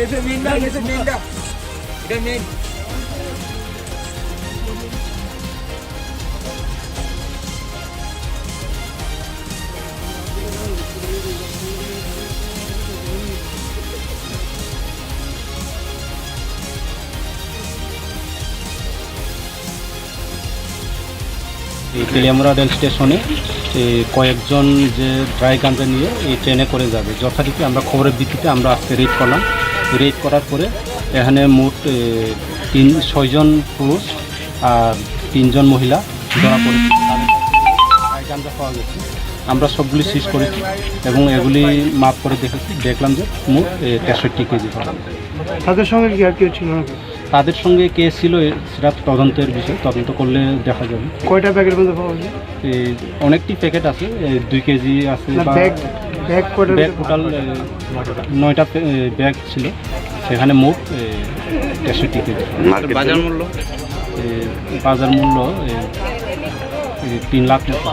এটা মেনটা, এটা মেনটা, এটা মেন। তেলিয়ামুড়া রেল স্টেশনে কয়েকজন যে ড্রাই গাঞ্জা নিয়ে এই ট্রেনে করে যাবে, যথারীতি আমরা খবরের ভিত্তিতে আমরা আজকে রেড করলাম। রেড করার পরে এখানে মোট 6জন পুরুষ আর 3জন মহিলা ধরা পড়েছে। ড্রাই গাঞ্জা পাওয়া গেছে, আমরা সবগুলি সিজ করেছি এবং এগুলি মাপ করে দেখলাম যে মোট 63 কেজি পাওয়া গেছে। তাদের সঙ্গে কি আর কেউ ছিল নাকি? তাদের সঙ্গে কে ছিল সেটা তদন্তের বিষয়, তদন্ত করলে দেখা যাবে। কয়টা প্যাকেট মধ্যে পাওয়া গেছে? অনেকটি প্যাকেট আছে, 2 কেজি আছে। ব্যাগ টোটাল 9টা ব্যাগ ছিল, সেখানে মোট 63 কেজি। বাজার মূল্য বাজার মূল্য 3 লাখ মতো।